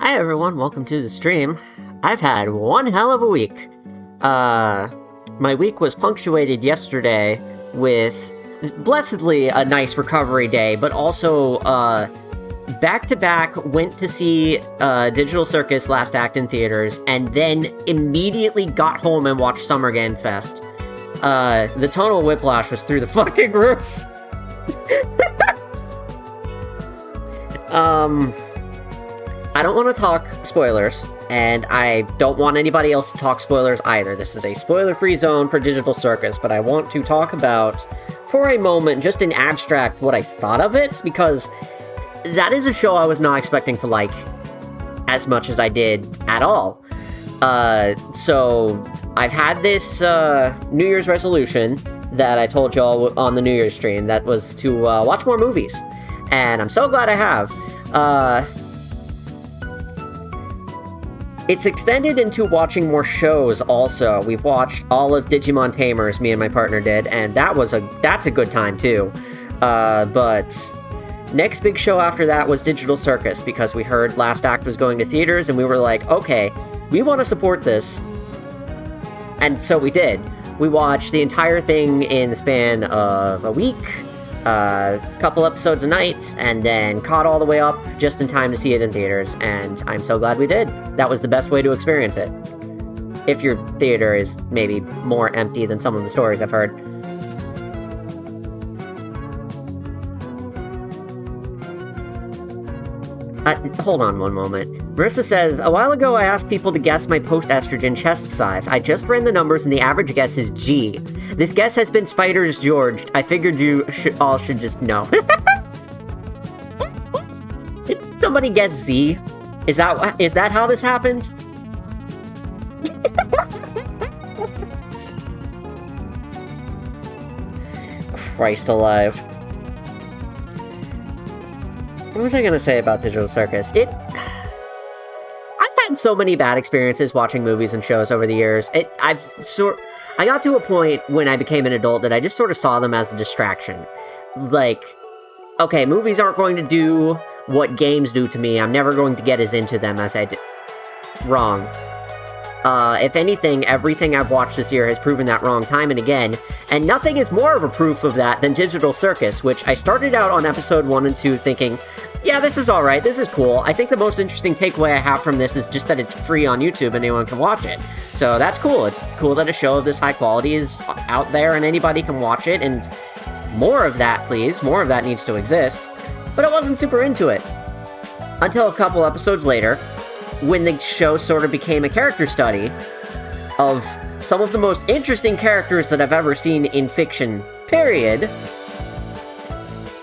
Hi everyone, welcome to the stream. I've had one hell of a week. My week was punctuated yesterday with, blessedly, a nice recovery day, but also, back-to-back went to see Digital Circus Last Act in theaters, and then immediately got home and watched Summer Game Fest. The tonal whiplash was through the fucking roof. I don't want to talk spoilers, and I don't want anybody else to talk spoilers either. This is a spoiler-free zone for Digital Circus, but I want to talk about, for a moment, just in abstract, what I thought of it, because that is a show I was not expecting to like as much as I did at all. So I've had this New Year's resolution that I told y'all on the New Year's stream that was to watch more movies, and I'm so glad I have. It's extended into watching more shows also. We've watched all of Digimon Tamers, me and my partner did, and that's a good time too. But next big show after that was Digital Circus, because we heard Last Act was going to theaters, and we were like, okay, we want to support this. And so we did. We watched the entire thing in the span of a week, couple episodes a night, and then caught all the way up just in time to see it in theaters, and I'm so glad we did. That was the best way to experience it. If your theater is maybe more empty than some of the stories I've heard. Hold on one moment. Marissa says, a while ago I asked people to guess my post-estrogen chest size. I just ran the numbers and the average guess is G. This guess has been Spiders Georged. I figured you all should just know. Did somebody guess Z? Is that how this happened? Christ alive. What was I gonna say about Digital Circus? I've had so many bad experiences watching movies and shows over the years. I got to a point when I became an adult that I just sort of saw them as a distraction. Like, okay, movies aren't going to do what games do to me. I'm never going to get as into them as I did. Wrong. If anything, everything I've watched this year has proven that wrong time and again, and nothing is more of a proof of that than Digital Circus, which I started out on episode 1 and 2 thinking, yeah, this is alright, this is cool. I think the most interesting takeaway I have from this is just that it's free on YouTube and anyone can watch it. So that's cool. It's cool that a show of this high quality is out there and anybody can watch it, and more of that, please. More of that needs to exist. But I wasn't super into it. Until a couple episodes later, when the show sort of became a character study of some of the most interesting characters that I've ever seen in fiction, period.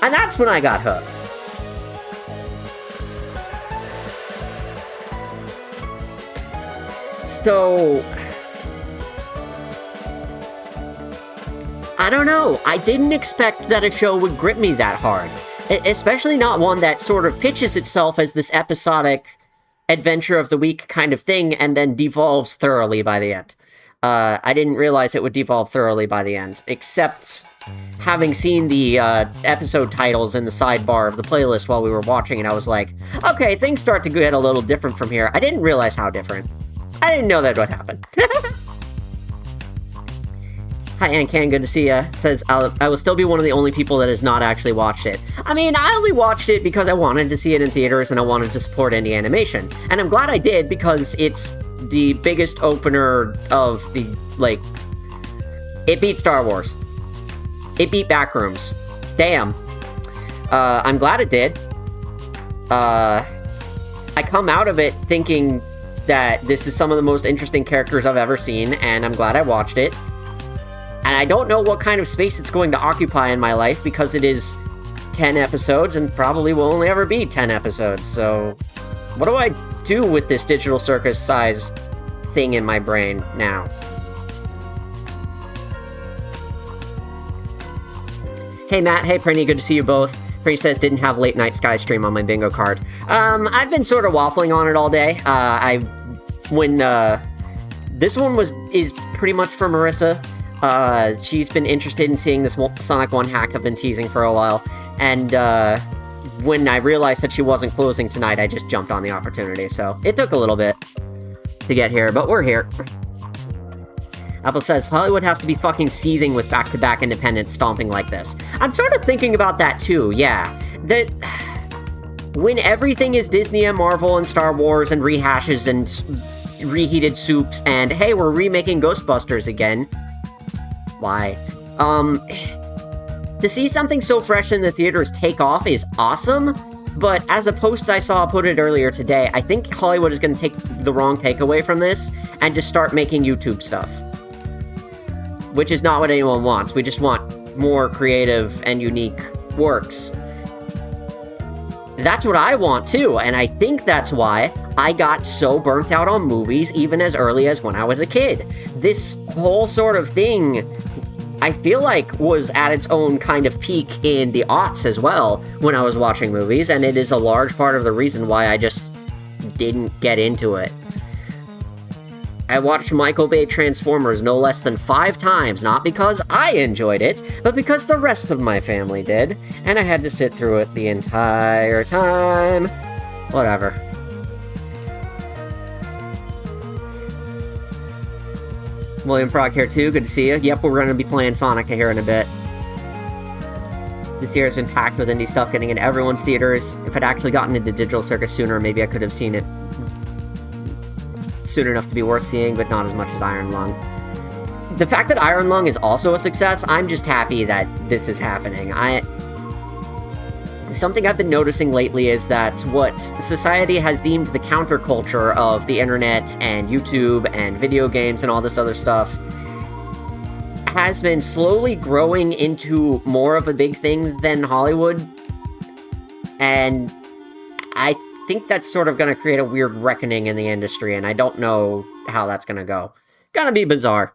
And that's when I got hooked. So, I don't know. I didn't expect that a show would grip me that hard. Especially not one that sort of pitches itself as this episodic adventure of the week kind of thing and then devolves thoroughly by the end. I didn't realize it would devolve thoroughly by the end, except having seen the episode titles in the sidebar of the playlist while we were watching, and I was like, okay, things start to get a little different from here. I didn't realize how different. I didn't know that would happen. Hi, Ancan, good to see ya. Says, I will still be one of the only people that has not actually watched it. I mean, I only watched it because I wanted to see it in theaters and I wanted to support indie animation. And I'm glad I did, because it's the biggest opener of the, like... It beat Star Wars. It beat Backrooms. Damn. I'm glad it did. I come out of it thinking that this is some of the most interesting characters I've ever seen, and I'm glad I watched it. And I don't know what kind of space it's going to occupy in my life, because it is 10 episodes and probably will only ever be 10 episodes. So what do I do with this Digital Circus size thing in my brain now? Hey Matt, hey Prinny, good to see you both. Prinny says, didn't have late night Sky stream on my bingo card. I've been sort of waffling on it all day. This one is pretty much for Marissa. She's been interested in seeing this Sonic 1 hack I've been teasing for a while, and when I realized that she wasn't closing tonight, I just jumped on the opportunity, so it took a little bit to get here, but we're here. Apple says, Hollywood has to be fucking seething with back-to-back independents stomping like this. I'm sort of thinking about that too, yeah. That when everything is Disney and Marvel and Star Wars and rehashes and reheated soups and, hey, we're remaking Ghostbusters again. Why? To see something so fresh in the theaters take off is awesome, but as a post I saw put it earlier today, I think Hollywood is going to take the wrong takeaway from this and just start making YouTube stuff. Which is not what anyone wants. We just want more creative and unique works. That's what I want too, and I think that's why I got so burnt out on movies even as early as when I was a kid. This whole sort of thing, I feel like, was at its own kind of peak in the aughts as well when I was watching movies, and it is a large part of the reason why I just didn't get into it. I watched Michael Bay Transformers no less than 5 times, not because I enjoyed it, but because the rest of my family did, and I had to sit through it the entire time. Whatever. William Frog here too, good to see you. Yep, we're gonna be playing Sonic here in a bit. This year has been packed with indie stuff getting in everyone's theaters. If I'd actually gotten into Digital Circus sooner, maybe I could have seen it soon enough to be worth seeing, but not as much as Iron Lung. The fact that Iron Lung is also a success, I'm just happy that this is happening. Something I've been noticing lately is that what society has deemed the counterculture of the internet and YouTube and video games and all this other stuff has been slowly growing into more of a big thing than Hollywood. And I think that's sort of going to create a weird reckoning in the industry, and I don't know how that's going to go. Gonna be bizarre.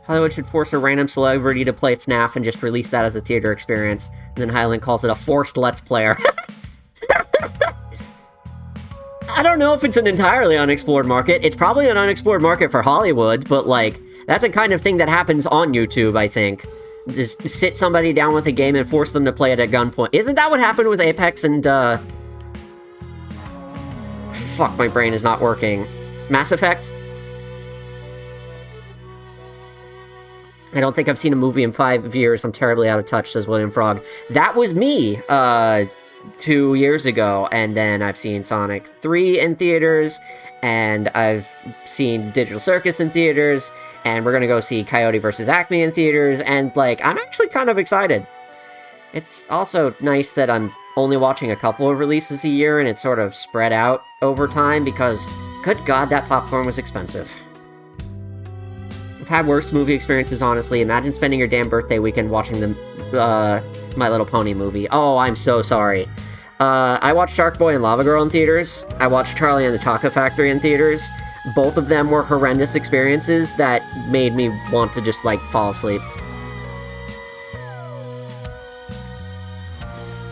Hollywood should force a random celebrity to play FNAF and just release that as a theater experience, and then Highland calls it a forced Let's Player. I don't know if it's an entirely unexplored market. It's probably an unexplored market for Hollywood, but, like, that's a kind of thing that happens on YouTube, I think. Just sit somebody down with a game and force them to play it at gunpoint. Isn't that what happened with Apex and, fuck, my brain is not working. Mass Effect? I don't think I've seen a movie in 5 years. I'm terribly out of touch, says William Frog. That was me, 2 years ago, and then I've seen Sonic 3 in theaters, and I've seen Digital Circus in theaters, and we're gonna go see Coyote vs. Acme in theaters, and, like, I'm actually kind of excited. It's also nice that I'm only watching a couple of releases a year, and it's sort of spread out over time, because, good God, that popcorn was expensive. I've had worse movie experiences, honestly. Imagine spending your damn birthday weekend watching the My Little Pony movie. Oh, I'm so sorry. I watched Shark Boy and Lava Girl in theaters. I watched Charlie and the Chocolate Factory in theaters. Both of them were horrendous experiences that made me want to just, like, fall asleep.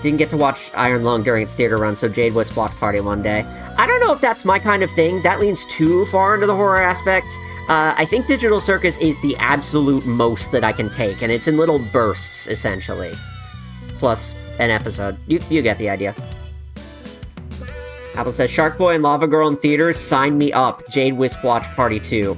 Didn't get to watch Iron Lung during its theater run, so Jade Wisp watch party one day. I don't know if that's my kind of thing. That leans too far into the horror aspect. I think Digital Circus is the absolute most that I can take, and it's in little bursts, essentially. Plus an episode. You get the idea. Apple says, Shark Boy and Lava Girl in theaters, sign me up. Jade Wisp watch party 2.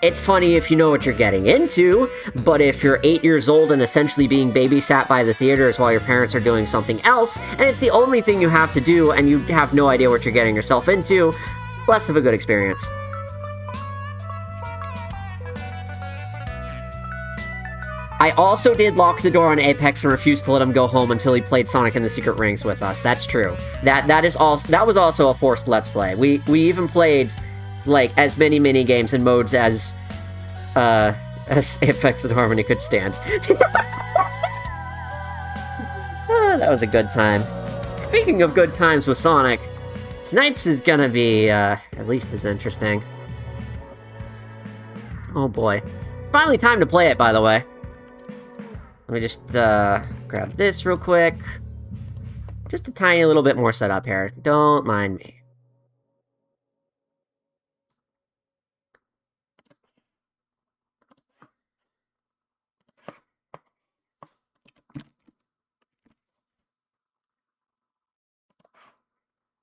It's funny if you know what you're getting into, but if you're 8 years old and essentially being babysat by the theaters while your parents are doing something else, and it's the only thing you have to do, and you have no idea what you're getting yourself into, less of a good experience. I also did lock the door on Apex and refused to let him go home until he played Sonic and the Secret Rings with us. That's true. That was also a forced Let's Play. We even played, like, as many mini games and modes as Apex and Harmony could stand. That was a good time. Speaking of good times with Sonic, tonight's is gonna be at least as interesting. Oh boy. It's finally time to play it, by the way. Let me just grab this real quick. Just a tiny little bit more setup here. Don't mind me.